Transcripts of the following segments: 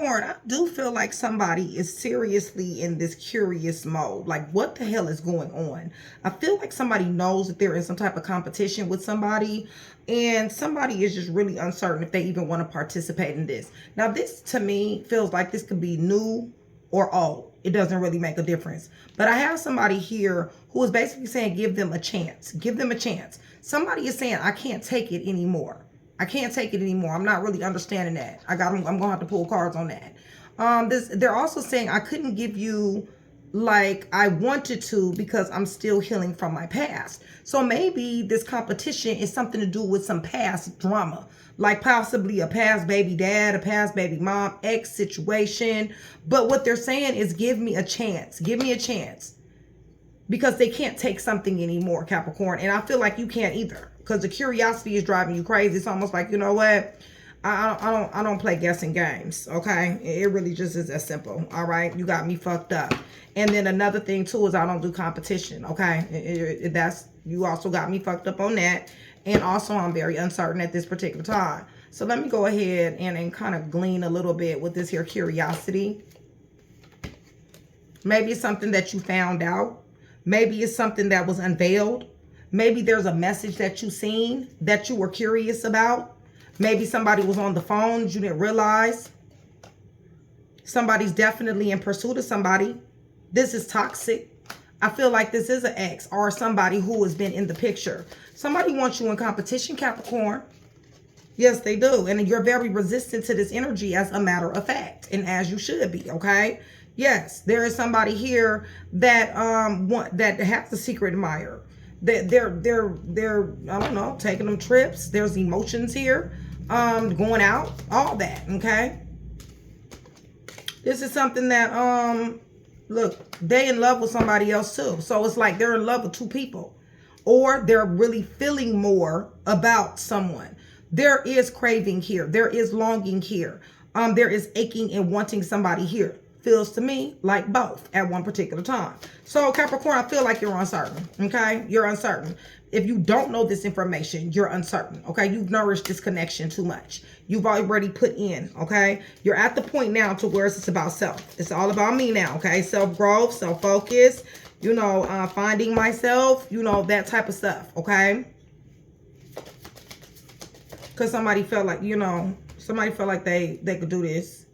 Capricorn, I do feel like somebody is seriously in this curious mode. Like, what the hell is going on? I feel like somebody knows that they're in some type of competition with somebody, and somebody is just really uncertain if they even want to participate in this. Now, this to me feels like this could be new or old. It doesn't really make a difference. But I have somebody here who is basically saying, give them a chance. Give them a chance. Somebody is saying, I can't take it anymore. I can't take it anymore. I'm not really understanding that. I'm going to have to pull cards on that. They're also saying I couldn't give you like I wanted to because I'm still healing from my past. So maybe this competition is something to do with some past drama, like possibly a past baby dad, a past baby mom, ex situation. But what they're saying is give me a chance. Give me a chance. Because they can't take something anymore, Capricorn. And I feel like you can't either. Because the curiosity is driving you crazy. It's almost like, you know what? I don't play guessing games, okay? It really just is that simple, all right? You got me fucked up. And then another thing, too, is I don't do competition, okay? You also got me fucked up on that. And also, I'm very uncertain at this particular time. So let me go ahead and kind of glean a little bit with this here curiosity. Maybe it's something that you found out. Maybe it's something that was unveiled. Maybe there's a message that you seen that you were curious about. Maybe somebody was on the phone, you didn't realize. Somebody's definitely in pursuit of somebody. This is toxic. I feel like this is an ex or somebody who has been in the picture. Somebody wants you in competition, Capricorn. Yes, they do. And you're very resistant to this energy as a matter of fact. And as you should be, okay? Yes, there is somebody here that that has a secret admirer. They're I don't know, taking them trips. There's emotions here, going out, all that, okay? This is something that look, they in love with somebody else too. So it's like they're in love with two people, or they're really feeling more about someone. There is craving here. There is longing here. There is aching and wanting somebody here. Feels to me like both at one particular time. So Capricorn, I feel like you're uncertain, okay? You're uncertain. If you don't know this information, you're uncertain, okay? You've nourished this connection too much. You've already put in, okay? You're at the point now to where it's about self. It's all about me now, okay? Self-growth, self-focus, you know, finding myself, you know, that type of stuff, okay? Because somebody felt like, you know, somebody felt like they could do this.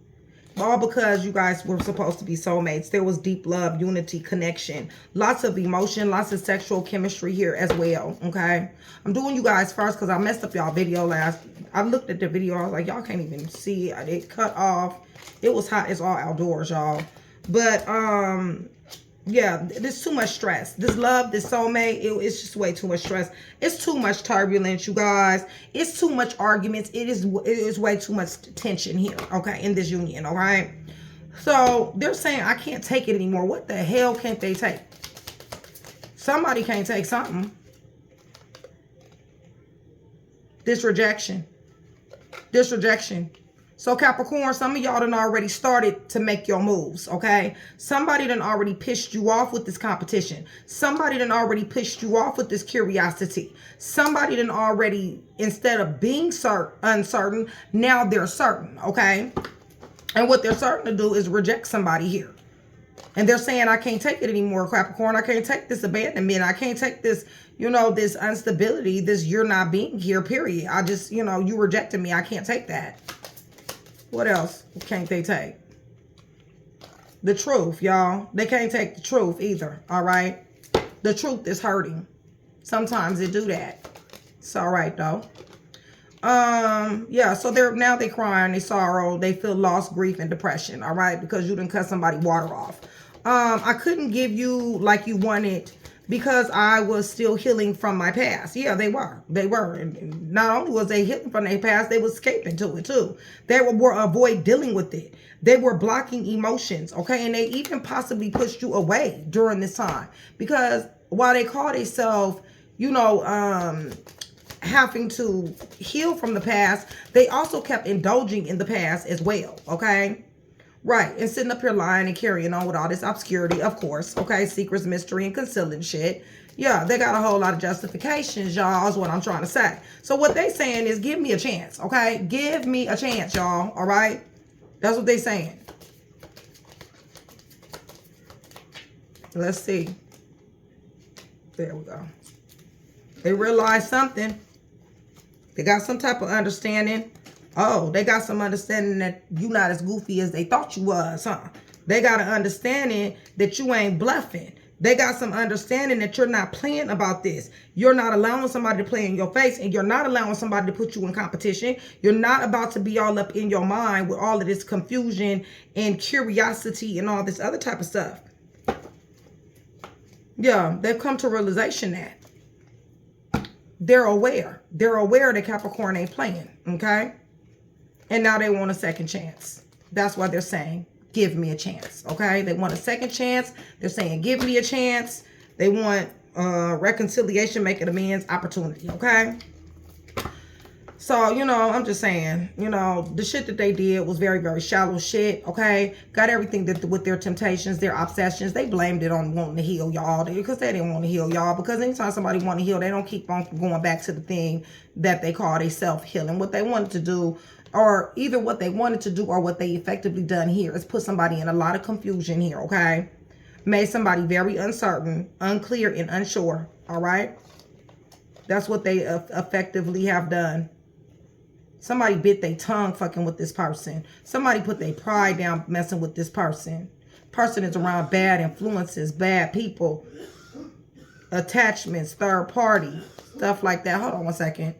All because you guys were supposed to be soulmates. There was deep love, unity, connection, lots of emotion, lots of sexual chemistry here as well, okay? I'm doing you guys first because I messed up y'all video last. I looked at the video. I was like, y'all can't even see it. It cut off. It was hot. It's all outdoors, y'all. But, yeah, there's too much stress. This love, this soulmate, it's just way too much stress. It's too much turbulence, you guys. It's too much arguments. It is way too much tension here, okay, in this union, all right? So they're saying, I can't take it anymore. What the hell can't they take? Somebody can't take something. This rejection. This rejection. So Capricorn, some of y'all done already started to make your moves, okay? Somebody done already pissed you off with this competition. Somebody done already pissed you off with this curiosity. Somebody done already, instead of being uncertain, now they're certain, okay? And what they're certain to do is reject somebody here. And they're saying, I can't take it anymore, Capricorn. I can't take this abandonment. I can't take this, you know, this instability, this you're not being here, period. I just, you know, you rejected me. I can't take that. What else can't they take? The truth, y'all. They can't take the truth either, all right? The truth is hurting. Sometimes they do that. It's all right, though. Yeah, so now they crying, they sorrow, they feel loss, grief, and depression, all right? Because you done cut somebody water off. I couldn't give you like you wanted because I was still healing from my past. Yeah, they were. They were. And not only was they healing from their past, they were escaping to it too. They were avoid dealing with it. They were blocking emotions, okay? And they even possibly pushed you away during this time. Because while they call themselves, you know, having to heal from the past, they also kept indulging in the past as well, okay? Right, and sitting up here lying and carrying on with all this obscurity, of course, okay? Secrets, mystery, and concealing shit. Yeah, they got a whole lot of justifications, y'all, is what I'm trying to say. So what they saying is, give me a chance, okay? Give me a chance, y'all, all right? That's what they're saying. Let's see. There we go. They realize something. They got some type of understanding. Oh, they got some understanding that you not as goofy as they thought you was, huh? They got an understanding that you ain't bluffing. They got some understanding that you're not playing about this. You're not allowing somebody to play in your face, and you're not allowing somebody to put you in competition. You're not about to be all up in your mind with all of this confusion and curiosity and all this other type of stuff. Yeah, they've come to realization that they're aware. They're aware that Capricorn ain't playing, okay? And now they want a second chance. That's why they're saying, give me a chance, okay? They want a second chance. They're saying, give me a chance. They want reconciliation, making amends, opportunity, okay? So, you know, I'm just saying, you know, the shit that they did was very, very shallow shit, okay? Got everything that with their temptations, their obsessions. They blamed it on wanting to heal y'all because they didn't want to heal y'all. Because anytime somebody want to heal, they don't keep on going back to the thing that they call a self-healing. What they wanted to do, or either what they wanted to do or what they effectively done here, is put somebody in a lot of confusion here, okay? Made somebody very uncertain, unclear, and unsure, all right? That's what they effectively have done. Somebody bit their tongue fucking with this person. Somebody put their pride down messing with this person. Person is around bad influences, bad people, attachments, third party, stuff like that. Hold on one second.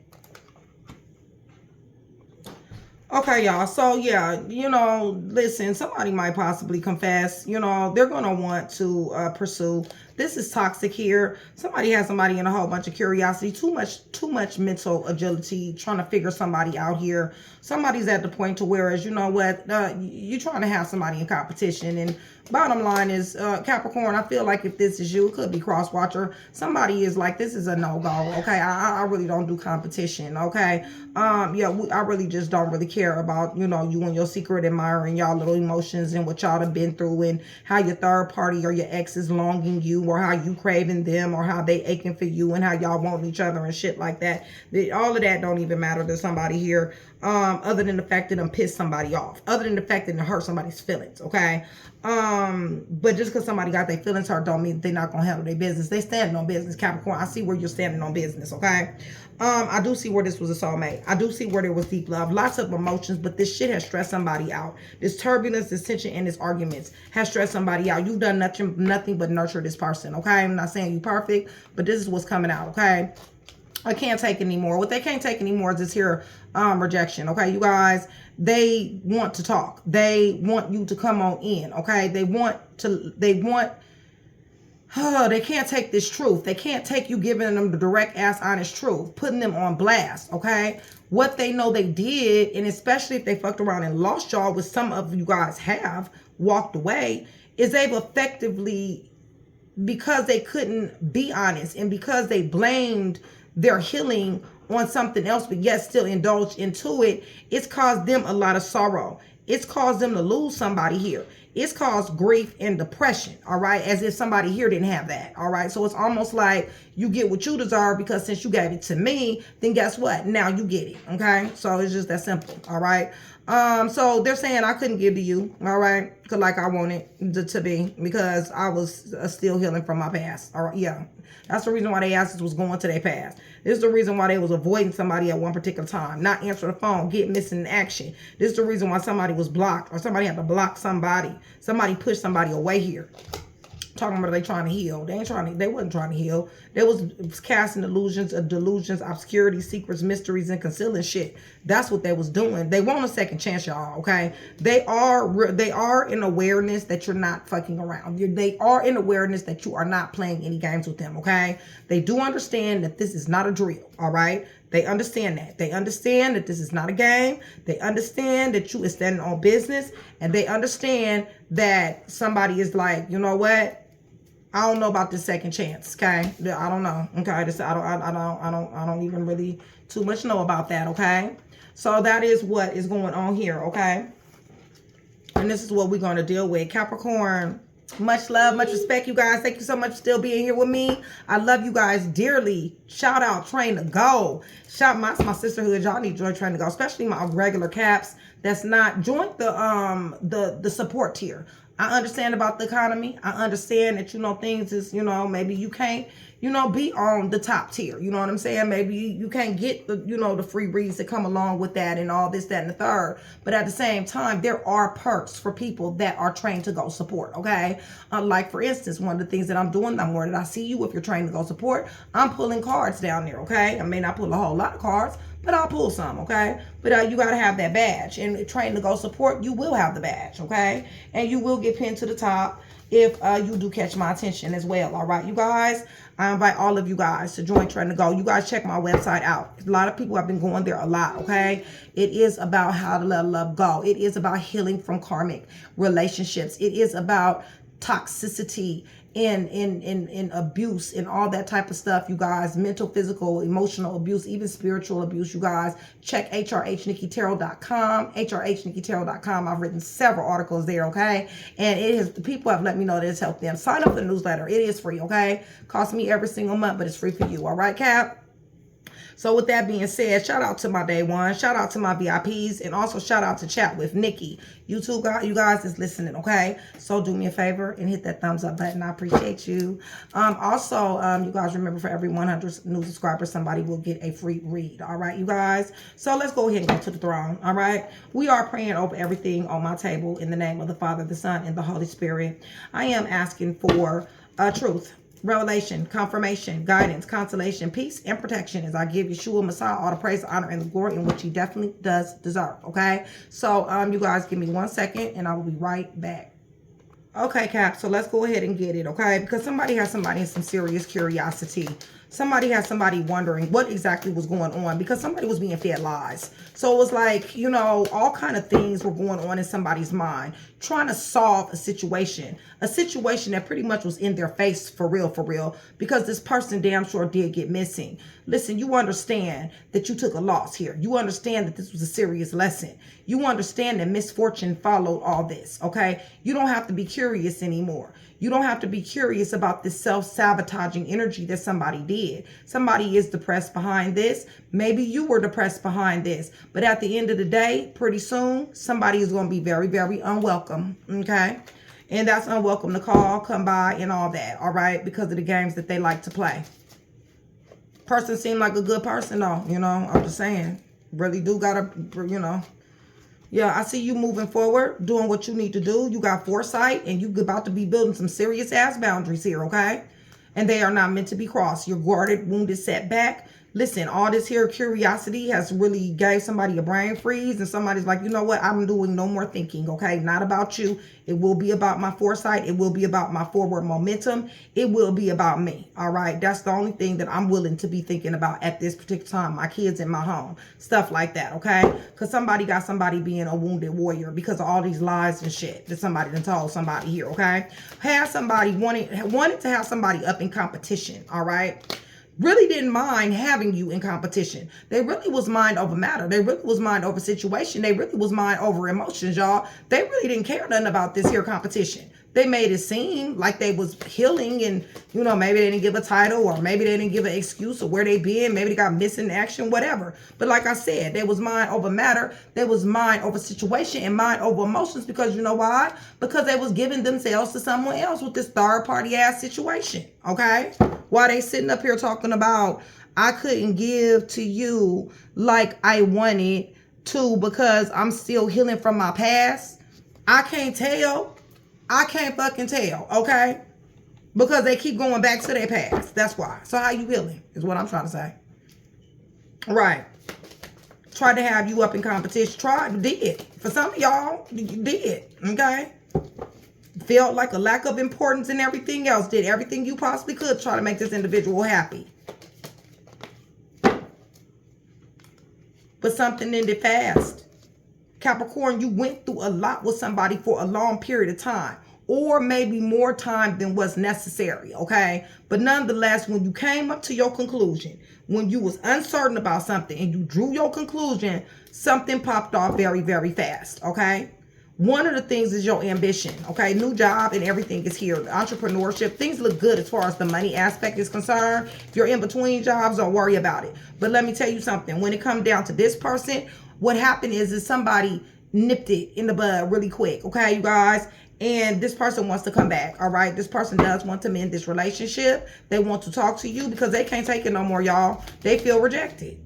Okay, y'all. So, yeah, you know, listen, somebody might possibly confess. You know, they're going to want to pursue. This is toxic here. Somebody has somebody in a whole bunch of curiosity. Too much mental agility, trying to figure somebody out here. Somebody's at the point to whereas, you know what, you're trying to have somebody in competition. And bottom line is, Capricorn, I feel like if this is you, it could be cross watcher. Somebody is like, this is a no-go, okay? I really don't do competition, okay? Yeah, I really just don't really care about, you know, you and your secret admirer and y'all little emotions and what y'all have been through and how your third party or your ex is longing you or how you craving them or how they aching for you and how y'all want each other and shit like that. All of that don't even matter to somebody here, other than the fact that I'm pissed somebody off, other than the fact that it hurt somebody's feelings, okay? But just because somebody got their feelings hurt don't mean they're not gonna handle their business. They standing on business, Capricorn. I see where you're standing on business, okay? I do see where this was a soulmate. I do see where there was deep love, lots of emotions, but this shit has stressed somebody out. This turbulence, this tension, and this arguments has stressed somebody out. You've done nothing but nurture this person, okay? I'm not saying you perfect, but this is what's coming out, okay? I can't take anymore. What they can't take anymore is this here rejection, okay? You guys, they want to talk. They want you to come on in, okay? They can't take this truth. They can't take you giving them the direct ass honest truth, putting them on blast, okay? What they know they did, and especially if they fucked around and lost y'all, which some of you guys have walked away, is they've effectively, because they couldn't be honest and because they blamed their healing on something else, but yet still indulge into it, it's caused them a lot of sorrow. It's caused them to lose somebody here. It's caused grief and depression, all right? As if somebody here didn't have that, all right? So it's almost like you get what you deserve because since you gave it to me, then guess what? Now you get it, okay? So it's just that simple, all right? So they're saying I couldn't give to you, all right? Because like I wanted to be because I was still healing from my past, all right? Yeah. That's the reason why they asked us was going to their past. This is the reason why they was avoiding somebody at one particular time, not answer the phone, get missing in action. This is the reason why somebody was blocked or somebody had to block somebody. Somebody pushed somebody away here. Talking about they trying to heal. They wasn't trying to heal. They was casting delusions, obscurity, secrets, mysteries, and concealing shit. That's what they was doing. They want a second chance, y'all, okay? They are in awareness that you're not fucking around. They are in awareness that you are not playing any games with them, okay? They do understand that this is not a drill, all right? They understand that. They understand that this is not a game. They understand that you is standing on business, and they understand that somebody is like, you know what? I don't know about this second chance, okay? I don't know, okay? I don't even really too much know about that, okay? So that is what is going on here, okay? And this is what we're going to deal with. Capricorn, much love, much respect, you guys. Thank you so much for still being here with me. I love you guys dearly. Shout out, Train to Go. Shout my sisterhood. Y'all need to join Train to Go, especially my regular caps. that's not, join the support tier. I understand about the economy. I understand that, you know, things is, you know, maybe you can't, you know, be on the top tier. You know what I'm saying? Maybe you can't get the, you know, the free reads that come along with that and all this, that, and the third. But at the same time, there are perks for people that are trained to go support, okay? Like, for instance, one of the things that I'm doing, the more that I see you, if you're trained to go support, I'm pulling cards down there, okay? I may not pull a whole lot of cards, but I'll pull some, okay? But you got to have that badge. And trained to go support, you will have the badge, okay? And you will get pinned to the top if you do catch my attention as well, all right, you guys? I invite all of you guys to join Train to Go. You guys check my website out. A lot of people have been going there a lot, okay? It is about how to let love go. It is about healing from karmic relationships. It is about toxicity in abuse and all that type of stuff, you guys. Mental, physical, emotional abuse, even spiritual abuse, you guys. Check hrhnnikkitarot.com, hrhnnikkitarot.com. I've written several articles there, okay? And it is, people have let me know that it's helped them. Sign up for the newsletter. It is free, okay? Costs me every single month, but it's free for you, all right, Cap? So with that being said, shout out to my day one, shout out to my VIPs, and also shout out to Chat with Nikki. You guys is listening, okay? So do me a favor and hit that thumbs up button. I appreciate you. Also, you guys remember, for every 100 new subscribers, somebody will get a free read, all right, you guys? So let's go ahead and go to the throne, all right? We are praying over everything on my table in the name of the Father, the Son, and the Holy Spirit. I am asking for truth, revelation, confirmation, guidance, consolation, peace, and protection as I give Yeshua Messiah all the praise, honor, and the glory in which he definitely does deserve, okay? So, you guys give me 1 second, and I will be right back. Okay, Cap, so let's go ahead and get it, okay? Because somebody has somebody in some serious curiosity. Somebody has somebody wondering what exactly was going on, because somebody was being fed lies. So it was like, you know, all kind of things were going on in somebody's mind, trying to solve a situation that pretty much was in their face for real, because this person damn sure did get missing. Listen, you understand that you took a loss here. You understand that this was a serious lesson. You understand that misfortune followed all this, okay? You don't have to be curious anymore. You don't have to be curious about this self-sabotaging energy that somebody did. Somebody is depressed behind this. Maybe you were depressed behind this. But at the end of the day, pretty soon, somebody is going to be very, very unwelcome, okay? And that's unwelcome to call, come by, and all that, all right? Because of the games that they like to play. Person seemed like a good person, though, you know? I'm just saying. Really do gotta, you know... Yeah, I see you moving forward, doing what you need to do. You got foresight, and you're about to be building some serious-ass boundaries here, okay? And they are not meant to be crossed. You're guarded, wounded, set back. Listen, all this here curiosity has really gave somebody a brain freeze, and somebody's like, you know what? I'm doing no more thinking, okay? Not about you. It will be about my foresight. It will be about my forward momentum. It will be about me, all right? That's the only thing that I'm willing to be thinking about at this particular time. My kids in my home, stuff like that, okay? Because somebody got somebody being a wounded warrior because of all these lies and shit that somebody done told somebody here, okay? Had somebody wanted to have somebody up in competition, all right? Really didn't mind having you in competition. They really was mind over matter. They really was mind over situation. They really was mind over emotions, y'all. They really didn't care nothing about this here competition. They made it seem like they was healing, and, you know, maybe they didn't give a title, or maybe they didn't give an excuse of where they been. Maybe they got missing action, whatever. But like I said, they was mind over matter. They was mind over situation and mind over emotions, because you know why? Because they was giving themselves to someone else with this third party ass situation, okay? While they sitting up here talking about, I couldn't give to you like I wanted to because I'm still healing from my past. I can't tell. I can't fucking tell, okay? Because they keep going back to their past. That's why. So how you healing is what I'm trying to say. Right. Tried to have you up in competition. Did. For some of y'all, you did, okay? Felt like a lack of importance and everything else. Did everything you possibly could to try to make this individual happy. But something ended fast. Capricorn, you went through a lot with somebody for a long period of time, or maybe more time than was necessary, okay? But nonetheless, when you came up to your conclusion, when you was uncertain about something and you drew your conclusion, something popped off very, very fast, okay? One of the things is your ambition, okay? New job and everything is here. Entrepreneurship, things look good as far as the money aspect is concerned. If you're in between jobs, don't worry about it. But let me tell you something. When it comes down to this person, what happened is somebody nipped it in the bud really quick, okay, you guys? And this person wants to come back, all right? This person does want to mend this relationship. They want to talk to you because they can't take it no more, y'all. They feel rejected.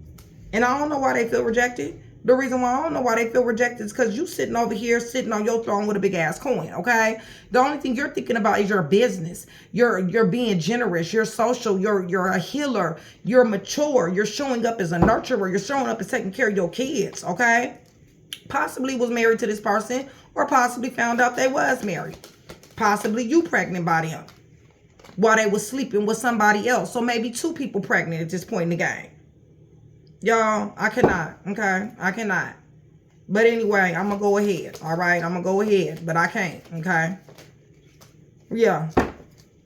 And I don't know why they feel rejected. The reason why I don't know why they feel rejected is because you sitting over here, sitting on your throne with a big ass coin, okay? The only thing you're thinking about is your business. You're being generous. You're social. You're a healer. You're mature. You're showing up as a nurturer. You're showing up as taking care of your kids, okay? Possibly was married to this person, or possibly found out they was married. Possibly you pregnant by them while they was sleeping with somebody else. So maybe 2 people pregnant at this point in the game. Y'all, I cannot, okay? I cannot. But anyway, I'm going to go ahead, all right? I'm going to go ahead, but I can't, okay? Yeah.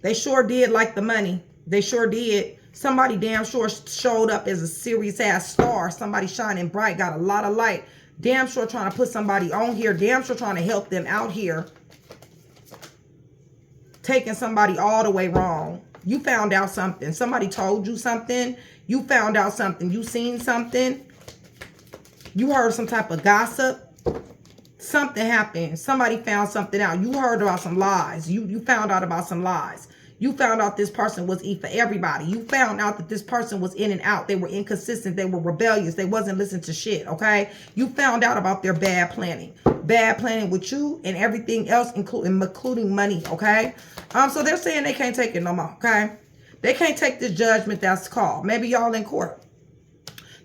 They sure did like the money. They sure did. Somebody damn sure showed up as a serious-ass star. Somebody shining bright, got a lot of light. Damn sure trying to put somebody on here. Damn sure trying to help them out here. Taking somebody all the way wrong. You found out something. Somebody told you something. You found out something. You seen something. You heard some type of gossip. Something happened. Somebody found something out. You heard about some lies. You found out about some lies. You found out this person was for everybody. You found out that this person was in and out. They were inconsistent. They were rebellious. They wasn't listening to shit, okay? You found out about their bad planning. Bad planning with you and everything else, including money, okay? So they're saying they can't take it no more, okay? They can't take this judgment that's called. Maybe y'all in court.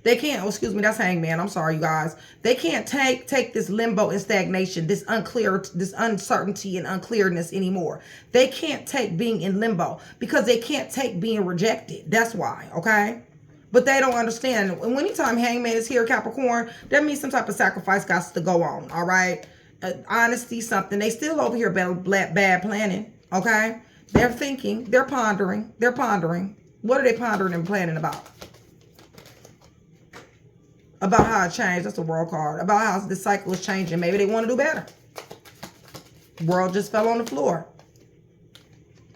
They can't, oh, excuse me, that's hangman. I'm sorry, you guys. They can't take this limbo and stagnation, this uncertainty and unclearness anymore. They can't take being in limbo because they can't take being rejected. That's why, okay? But they don't understand. And anytime hangman is here, Capricorn, that means some type of sacrifice got to go on, all right? Honesty, something. They still over here bad planning, okay? They're thinking, they're pondering. What are they pondering and planning about? About how it changed. That's a world card. About how the cycle is changing. Maybe they want to do better. World just fell on the floor.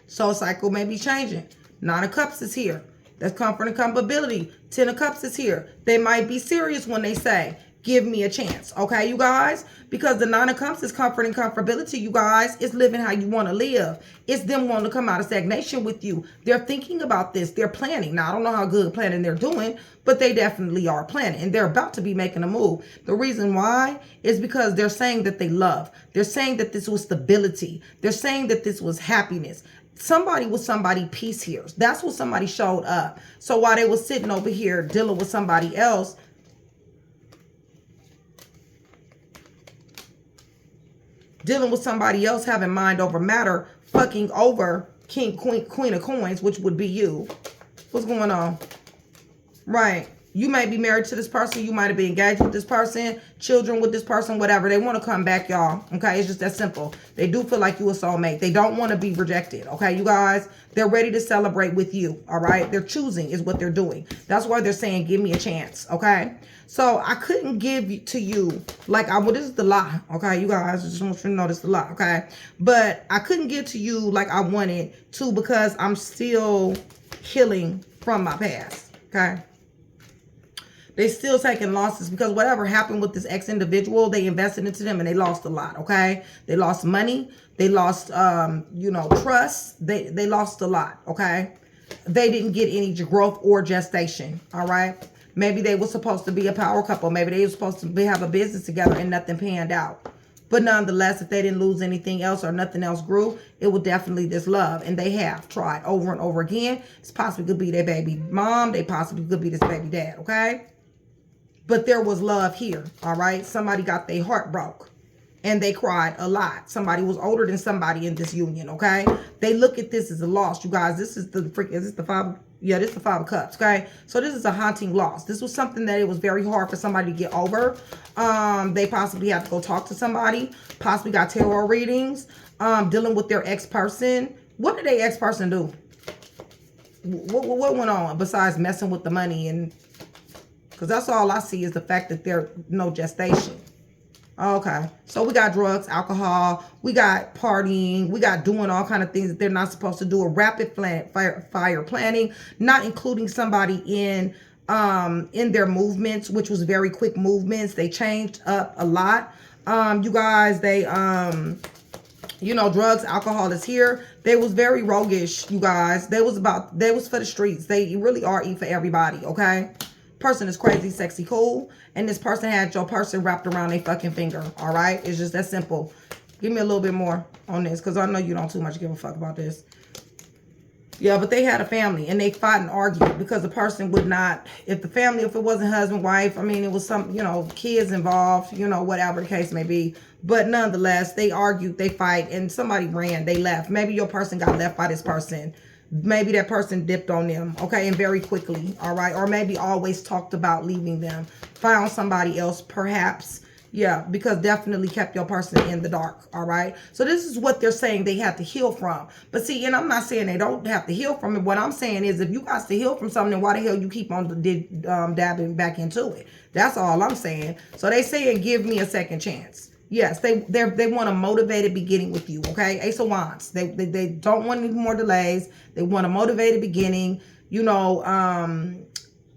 So cycle may be changing. 9 of Cups is here. That's comfort and comfortability. 10 of Cups is here. They might be serious when they say, give me a chance. Okay, you guys? Because the 9 of Cups is comfort and comfortability, you guys. It's living how you want to live. It's them wanting to come out of stagnation with you. They're thinking about this. They're planning. Now, I don't know how good planning they're doing, but they definitely are planning. And they're about to be making a move. The reason why is because they're saying that they love. They're saying that this was stability. They're saying that this was happiness. Somebody was somebody peace here. That's what somebody showed up. So while they were sitting over here dealing with somebody else, having mind over matter, fucking over queen of coins, which would be you. What's going on? Right. You might be married to this person. You might have been engaged with this person, children with this person, whatever. They want to come back, y'all. Okay, it's just that simple. They do feel like you a soulmate. They don't want to be rejected. Okay, you guys, they're ready to celebrate with you. All right, they're choosing is what they're doing. That's why they're saying, give me a chance. Okay, so I couldn't give to you like this is the lie. Okay, you guys, I just want you to know this is the lie. Okay, but I couldn't give to you like I wanted to because I'm still healing from my past. Okay. They still taking losses because whatever happened with this ex-individual, they invested into them and they lost a lot, okay? They lost money. They lost, trust. They lost a lot, okay? They didn't get any growth or gestation, all right? Maybe they were supposed to be a power couple. Maybe they were supposed to have a business together and nothing panned out. But nonetheless, if they didn't lose anything else or nothing else grew, it was definitely this love. And they have tried over and over again. This possibly could be their baby mom. They possibly could be this baby dad, okay? But there was love here, all right? Somebody got their heart broke and they cried a lot. Somebody was older than somebody in this union, okay? They look at this as a loss, you guys. This is the is this the 5? Yeah, this is the 5 of Cups, okay? So this is a haunting loss. This was something that it was very hard for somebody to get over. They possibly have to go talk to somebody, possibly got tarot readings, dealing with their ex-person. What did their ex-person do? What went on besides messing with the money and... Because that's all I see is the fact that there's no gestation. Okay. So we got drugs, alcohol. We got partying. We got doing all kind of things that they're not supposed to do. A rapid fire planning. Not including somebody in their movements, which was very quick movements. They changed up a lot. You guys, they, you know, drugs, alcohol is here. They was very roguish, you guys. They was for the streets. They really are for everybody, okay? Person is crazy, sexy, cool. And this person had your person wrapped around their fucking finger, all right? It's just that simple. Give me a little bit more on this, because I know you don't too much give a fuck about this. Yeah, but they had a family, and they fought and argued because the person would not, if it wasn't husband, wife, I mean, it was some, you know, kids involved, you know, whatever the case may be. But nonetheless, they argued, they fight, and somebody ran, they left. Maybe your person got left by this person. Maybe that person dipped on them, okay, and very quickly, all right? Or maybe always talked about leaving them. Found somebody else, perhaps. Yeah, because definitely kept your person in the dark, all right? So this is what they're saying they have to heal from. But see, and I'm not saying they don't have to heal from it. What I'm saying is if you got to heal from something, why the hell you keep on dabbing back into it? That's all I'm saying. So they saying give me a second chance. Yes, they want a motivated beginning with you, okay? Ace of Wands. They don't want any more delays. They want a motivated beginning. You know,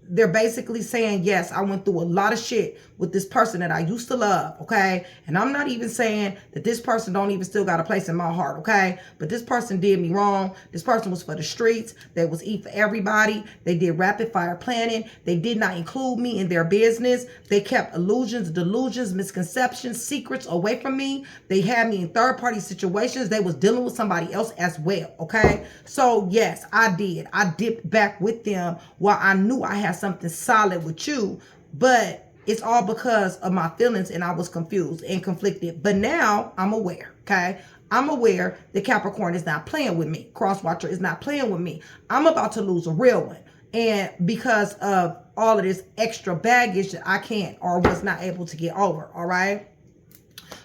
they're basically saying, yes, I went through a lot of shit with this person that I used to love, okay? And I'm not even saying that this person don't even still got a place in my heart, okay? But this person did me wrong. This person was for the streets. They was for everybody. They did rapid fire planning. They did not include me in their business. They kept illusions, delusions, misconceptions, secrets away from me. They had me in third-party situations. They was dealing with somebody else as well, okay? So, yes, I did. I dipped back with them while I knew I had something solid with you, but it's all because of my feelings and I was confused and conflicted. But now I'm aware, okay? I'm aware that Capricorn is not playing with me. Crosswatcher is not playing with me. I'm about to lose a real one. And because of all of this extra baggage that I can't or was not able to get over, all right?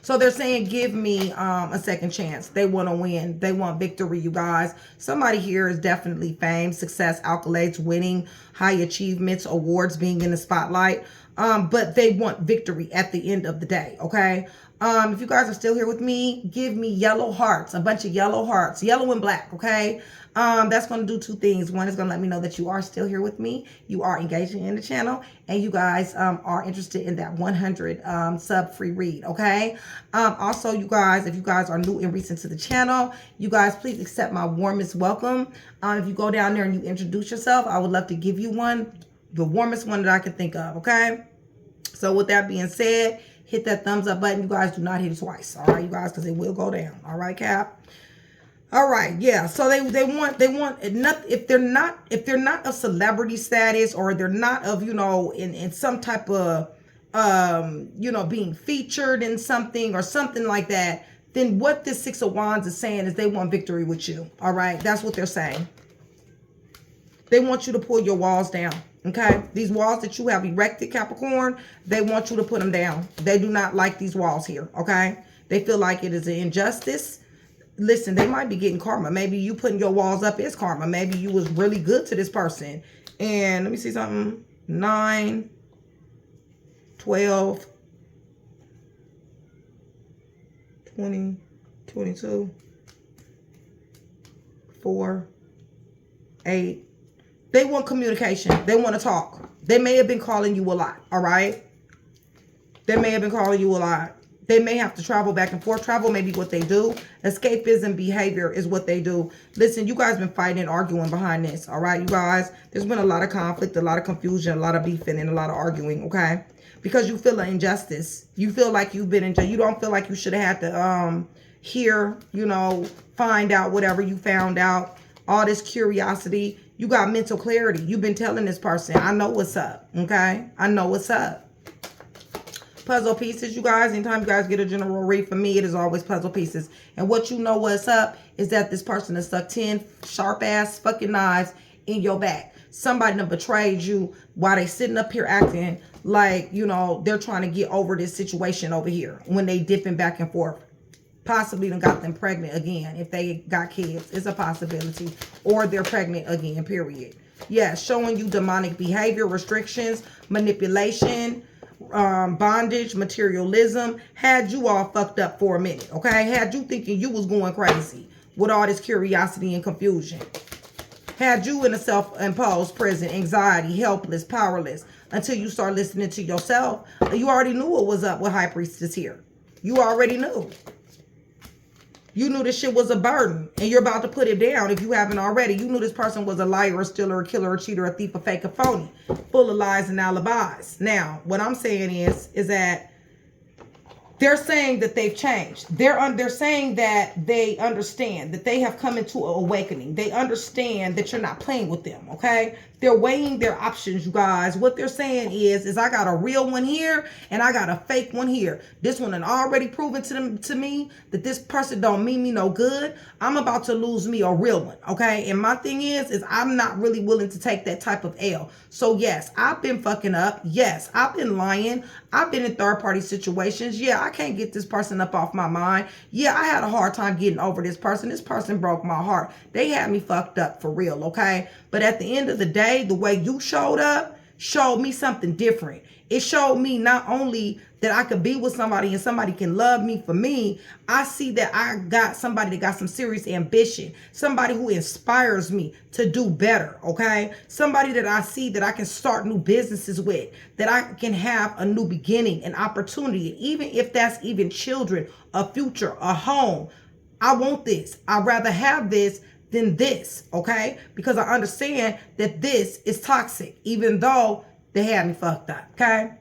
So they're saying, give me a second chance. They want to win. They want victory, you guys. Somebody here is definitely fame, success, accolades, winning, high achievements, awards, being in the spotlight. But they want victory at the end of the day, okay? If you guys are still here with me, give me yellow hearts, a bunch of yellow hearts, yellow and black, okay? That's going to do two things. One is going to let me know that you are still here with me. You are engaging in the channel, and you guys are interested in that 100 sub free read, okay? Also, you guys, if you guys are new and recent to the channel, you guys please accept my warmest welcome. If you go down there and you introduce yourself, I would love to give you one, the warmest one that I can think of, okay? So with that being said, hit that thumbs up button. You guys do not hit it twice, all right, you guys, because it will go down, all right, Cap? All right, yeah. So they want not, if they're not of celebrity status, or they're not of, you know, in some type of you know, being featured in something or something like that, then what this Six of Wands is saying is they want victory with you. All right, that's what they're saying. They want you to pull your walls down. Okay, these walls that you have erected, Capricorn, they want you to put them down. They do not like these walls here. Okay, they feel like it is an injustice. Listen, they might be getting karma. Maybe you putting your walls up is karma. Maybe you was really good to this person. And let me see something. 9, 12, 20, 22, 4, 8. They want communication. They want to talk. They may have been calling you a lot, all right? They may have been calling you a lot. They may have to travel back and forth. Travel may be what they do. Escapism behavior is what they do. Listen, you guys been fighting and arguing behind this, all right, you guys? There's been a lot of conflict, a lot of confusion, a lot of beefing, and a lot of arguing, okay? Because you feel an injustice. You feel like you've been injustice. You don't feel like you should have had to hear, you know, find out whatever you found out. All this curiosity. You got mental clarity. You've been telling this person, I know what's up, okay? I know what's up. Puzzle pieces, you guys. Anytime you guys get a general read from me, it is always puzzle pieces. And what you know what's up is that this person has stuck 10 sharp-ass fucking knives in your back. Somebody done betrayed you while they sitting up here acting like, you know, they're trying to get over this situation over here when they dipping back and forth. Possibly done got them pregnant again if they got kids. It's a possibility. Or they're pregnant again, period. Yeah, showing you demonic behavior, restrictions, manipulation, bondage, materialism. Had you all fucked up for a minute, okay? Had you thinking you was going crazy with all this curiosity and confusion. Had you in a self-imposed prison, anxiety, helpless, powerless, until you start listening to yourself. You already knew what was up with High Priestess here. You already knew. You knew this shit was a burden and you're about to put it down if you haven't already. You knew this person was a liar, a stealer, a killer, a cheater, a thief, a fake, a phony, full of lies and alibis. Now, what I'm saying is that they're saying that they've changed. They're saying that they understand, that they have come into an awakening. They understand that you're not playing with them, okay? They're weighing their options, you guys. What they're saying is I got a real one here and I got a fake one here. This one had already proven to me that this person don't mean me no good. I'm about to lose me a real one, okay? And my thing is I'm not really willing to take that type of L. So yes, I've been fucking up. Yes, I've been lying. I've been in third-party situations. Yeah, I can't get this person up off my mind. Yeah, I had a hard time getting over this person. This person broke my heart. They had me fucked up for real, okay? But at the end of the day, the way you showed up showed me something different. It showed me not only that I could be with somebody and somebody can love me for me. I see that I got somebody that got some serious ambition. Somebody who inspires me to do better, okay? Somebody that I see that I can start new businesses with, that I can have a new beginning, an opportunity, even if that's even children, a future, a home. I want this. I'd rather have this than this, okay? Because I understand that this is toxic, even though they had me fucked up, okay?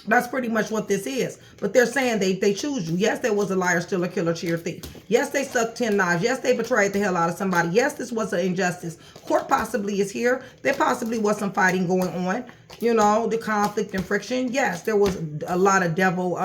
That's pretty much what this is. But they're saying they choose you. Yes, there was a liar, stealer, killer, cheater, thief. Yes, they sucked 10 knives. Yes, they betrayed the hell out of somebody. Yes, this was an injustice. Court possibly is here. There possibly was some fighting going on. You know, the conflict and friction. Yes, there was a lot of devil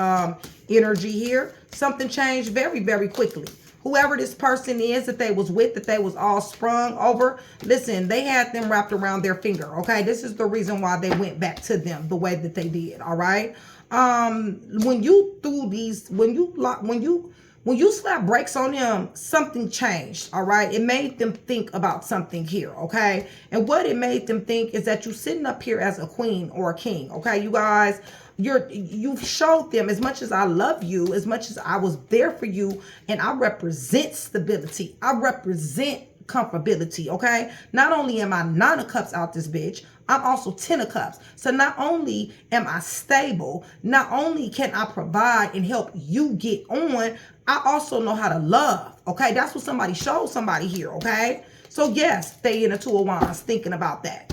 energy here. Something changed very, very quickly. Whoever this person is that they was with, that they was all sprung over, listen, they had them wrapped around their finger, okay? This is the reason why they went back to them the way that they did, all right? When you threw these, when you slap brakes on them, something changed, all right? It made them think about something here, okay? And what it made them think is that you're sitting up here as a queen or a king, okay? You guys, you've showed them, as much as I love you, as much as I was there for you, and I represent stability. I represent comfortability, okay? Not only am I 9 of cups out this bitch, I'm also 10 of cups. So not only am I stable, not only can I provide and help you get on, I also know how to love, okay? That's what somebody showed somebody here, okay? So yes, they in a 2 of wands thinking about that.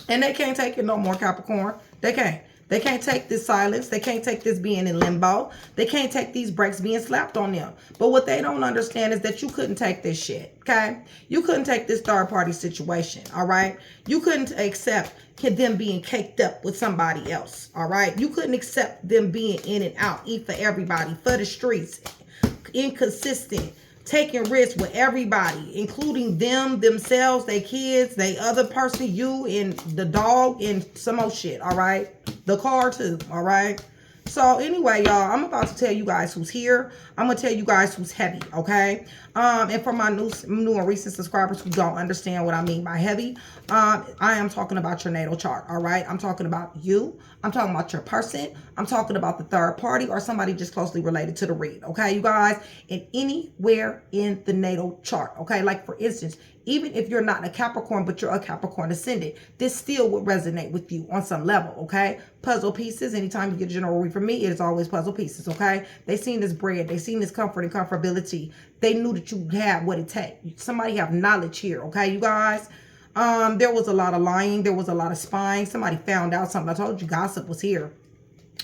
And they can't take it no more, Capricorn. They can't. They can't take this silence. They can't take this being in limbo. They can't take these brakes being slapped on them. But what they don't understand is that you couldn't take this shit, okay? You couldn't take this third-party situation, all right? You couldn't accept them being caked up with somebody else, all right? You couldn't accept them being in and out, eat for everybody, for the streets, inconsistent, taking risks with everybody, including them, themselves, their kids, they other person, you, and the dog, and some more shit, all right? The car too, all right? So anyway, y'all, I'm about to tell you guys who's here. I'm going to tell you guys who's heavy, okay? And for my new and recent subscribers who don't understand what I mean by heavy, I am talking about your natal chart, all right? I'm talking about you. I'm talking about your person. I'm talking about the third party or somebody just closely related to the read, okay, you guys? And anywhere in the natal chart, okay? Like, for instance, even if you're not a Capricorn, but you're a Capricorn ascendant, this still would resonate with you on some level, okay? Puzzle pieces. Anytime you get a general read from me, it is always puzzle pieces, okay? They seen this bread. They seen this comfort and comfortability. They knew that you had what it takes. Somebody have knowledge here, okay, you guys? There was a lot of lying. There was a lot of spying. Somebody found out something. I told you gossip was here.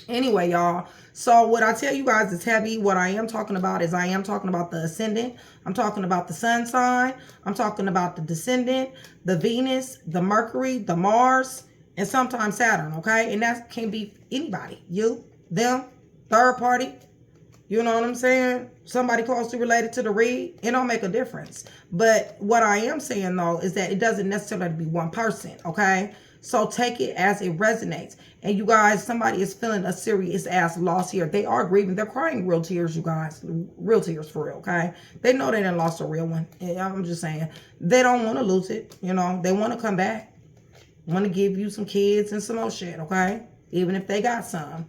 Anyway, y'all, so what I tell you guys is heavy. What I am talking about is I am talking about the ascendant. I'm talking about the sun sign. I'm talking about the descendant, the Venus, the Mercury, the Mars, and sometimes Saturn, okay? And that can be anybody. You, them, third party. You know what I'm saying? Somebody closely related to the read. It don't make a difference. But what I am saying, though, is that it doesn't necessarily have to be one person, okay? So take it as it resonates. And you guys, somebody is feeling a serious ass loss here. They are grieving. They're crying real tears, you guys. Real tears for real, okay? They know they done lost a real one. I'm just saying. They don't want to lose it, you know. They want to come back. Want to give you some kids and some more shit, okay? Even if they got some.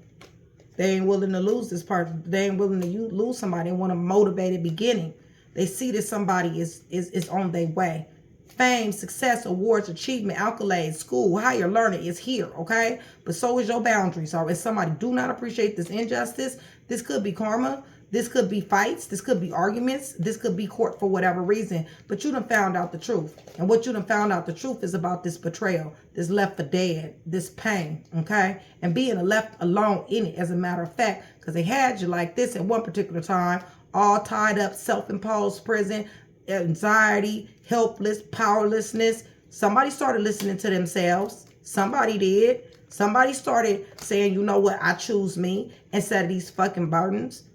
They ain't willing to lose this person. They ain't willing to lose somebody. They want a motivated beginning. They see that somebody is on their way. Fame, success, awards, achievement, accolades, school, higher learning is here, okay? But so is your boundaries. So if somebody do not appreciate this injustice, This could be karma. This could be fights. This could be arguments. This could be court for whatever reason. But you done found out the truth. And what you done found out the truth is about this betrayal, this left for dead, this pain, okay? And being left alone in it, as a matter of fact, because they had you like this at one particular time, all tied up, self-imposed prison, anxiety, helpless, powerlessness. Somebody started listening to themselves. Somebody did. Somebody started saying, you know what, I choose me instead of these fucking burdens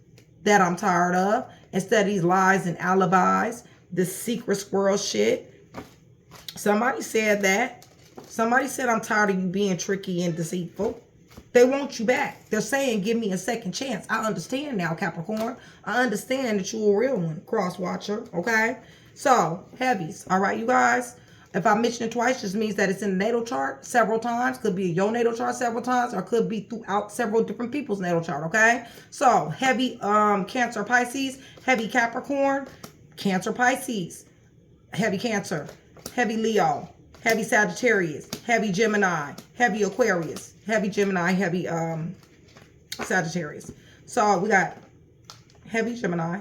that I'm tired of, instead of these lies and alibis, this secret squirrel shit. Somebody said that. Somebody said, I'm tired of you being tricky and deceitful. They want you back. They're saying, give me a second chance. I understand now, Capricorn. I understand that you're a real one, cross watcher, okay? So, heavies, all right, you guys? If I mention it twice, just means that it's in the natal chart several times. Could be your natal chart several times, or could be throughout several different people's natal chart, okay? So, heavy Cancer Pisces, heavy Capricorn, Cancer Pisces, heavy Cancer, heavy Leo, heavy Sagittarius, heavy Gemini, heavy Aquarius, heavy Gemini, heavy Sagittarius. So, we got heavy Gemini,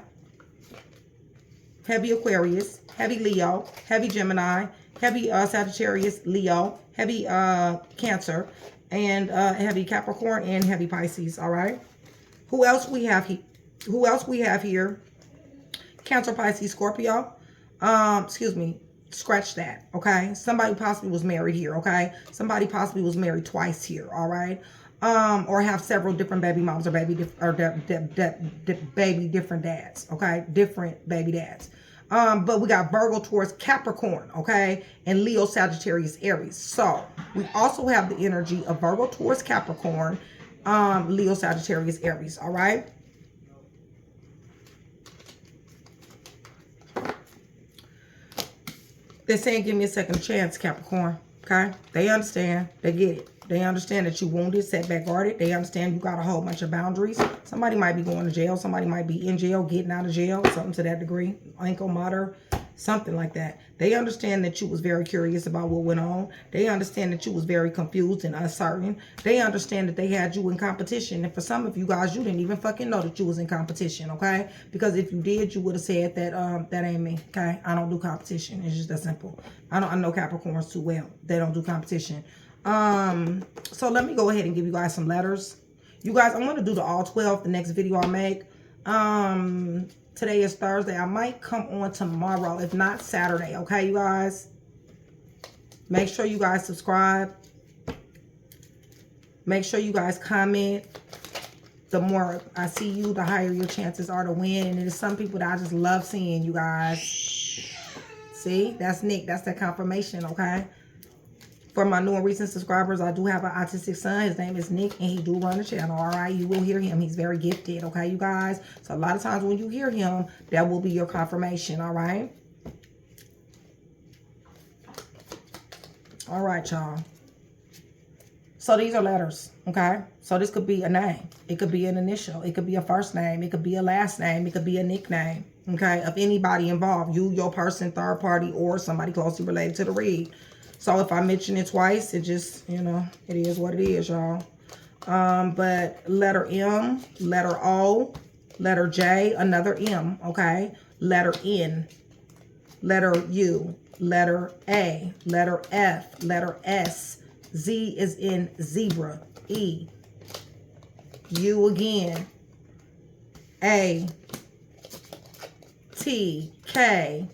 heavy Aquarius, heavy Leo, heavy Gemini, heavy Sagittarius, Leo, heavy Cancer, and heavy Capricorn, and heavy Pisces, all right? Who else we have here? Who else we have here? Cancer, Pisces, Scorpio. Excuse me. Scratch that, okay? Somebody possibly was married here, okay? Somebody possibly was married twice here, all right? Or have several different baby moms or baby different dads, okay? Different baby dads. But we got Virgo, Taurus, Capricorn, okay? And Leo, Sagittarius, Aries. So we also have the energy of Virgo, Taurus, Capricorn, Leo, Sagittarius, Aries, all right? They're saying, give me a second chance, Capricorn, okay? They understand. They get it. They understand that you wounded, setback, guarded. They understand you got a whole bunch of boundaries. Somebody might be going to jail. Somebody might be in jail, getting out of jail, something to that degree. Ankle mother, something like that. They understand that you was very curious about what went on. They understand that you was very confused and uncertain. They understand that they had you in competition. And for some of you guys, you didn't even fucking know that you was in competition, okay? Because if you did, you would have said that that ain't me, okay? I don't do competition. It's just that simple. I know Capricorns too well. They don't do competition. So let me go ahead and give you guys some letters. You guys, I'm going to do the all 12, the next video I make. Today is Thursday. I might come on tomorrow, if not Saturday. Okay, you guys? Make sure you guys subscribe. Make sure you guys comment. The more I see you, the higher your chances are to win. And there's some people that I just love seeing, you guys. See? That's Nick. That's that confirmation, okay? For my new and recent subscribers, I do have an autistic son. His name is Nick, and he do run the channel, all right? You will hear him. He's very gifted, okay, you guys? So a lot of times when you hear him, that will be your confirmation, all right? All right, y'all. So these are letters, okay? So this could be a name. It could be an initial. It could be a first name. It could be a last name. It could be a nickname, okay, of anybody involved. You, your person, third party, or somebody closely related to the read. So if I mention it twice, it just, you know, it is what it is, y'all. But letter M, letter O, letter J, another M, okay? Letter N, letter U, letter A, letter F, letter S, Z is in zebra, E, U again, A, T, K,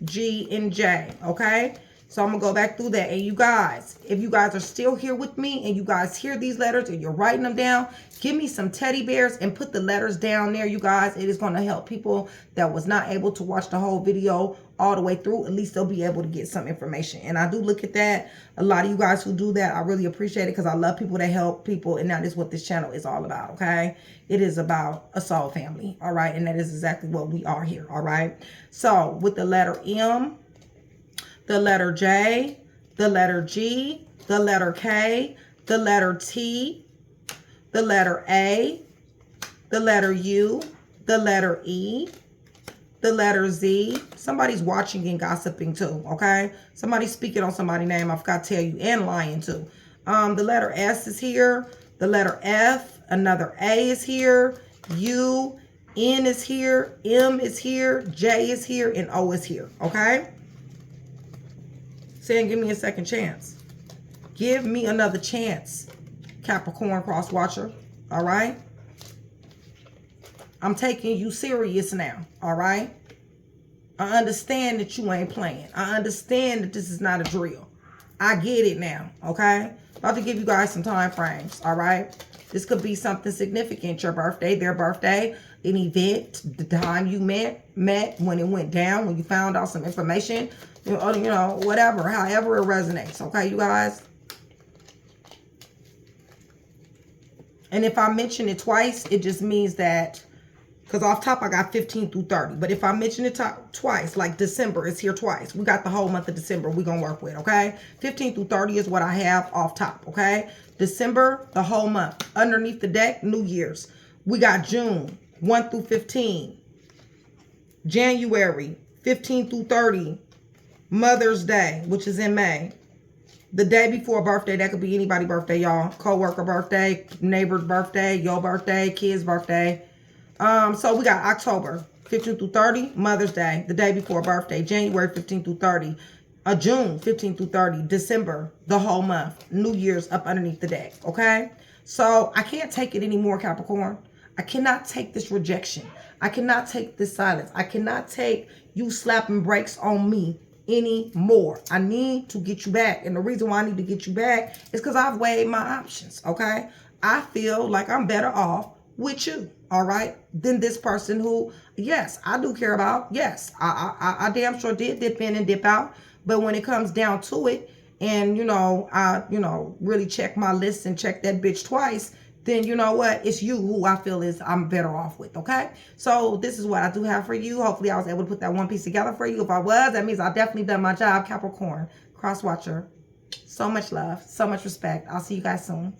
G, and J, okay? So I'm going to go back through that. And you guys, if you guys are still here with me and you guys hear these letters and you're writing them down, give me some teddy bears and put the letters down there, you guys. It is going to help people that was not able to watch the whole video all the way through. At least they'll be able to get some information. And I do look at that. A lot of you guys who do that, I really appreciate it because I love people that help people. And that is what this channel is all about, okay? It is about a soul family, all right? And that is exactly what we are here, all right? So with the letter M, the letter J, the letter G, the letter K, the letter T, the letter A, the letter U, the letter E, the letter Z. Somebody's watching and gossiping too, okay? Somebody's speaking on somebody's name, I forgot to tell you, and lying too. The letter S is here. The letter F, another A is here. U, N is here, M is here, J is here, and O is here, okay? Saying give me a second chance. Give me another chance, Capricorn cross watcher, all right? I'm taking you serious now, all right? I understand that you ain't playing. I understand that this is not a drill. I get it now, okay? About to give you guys some time frames, all right? This could be something significant, your birthday, their birthday, an event, the time you met, when it went down, when you found out some information, you know, whatever, however it resonates, okay, you guys? And if I mention it twice, it just means that, because off top I got 15 through 30. But if I mention it twice, like December is here twice. We got the whole month of December we're going to work with, okay? 15 through 30 is what I have off top, okay? December, the whole month. Underneath the deck, New Year's. We got June, 1 through 15. January, 15 through 30. Mother's Day, which is in May. The day before a birthday, that could be anybody's birthday, y'all. Co-worker birthday, neighbor's birthday, your birthday, kid's birthday. So we got October 15 through 30, Mother's Day, the day before birthday, January 15 through 30, June 15 through 30, December, the whole month, New Year's up underneath the deck, okay? So I can't take it anymore, Capricorn. I cannot take this rejection. I cannot take this silence. I cannot take you slapping brakes on me anymore. I need to get you back. And the reason why I need to get you back is because I've weighed my options, okay? I feel like I'm better off with you, all right, than this person who, yes, I do care about. Yes, I damn sure did dip in and dip out. But when it comes down to it, and, I, really check my list and check that bitch twice, then you know what? It's you who I feel is I'm better off with, okay? So this is what I do have for you. Hopefully I was able to put that one piece together for you. If I was, that means I definitely done my job, Capricorn. Cross watcher. So much love, so much respect. I'll see you guys soon.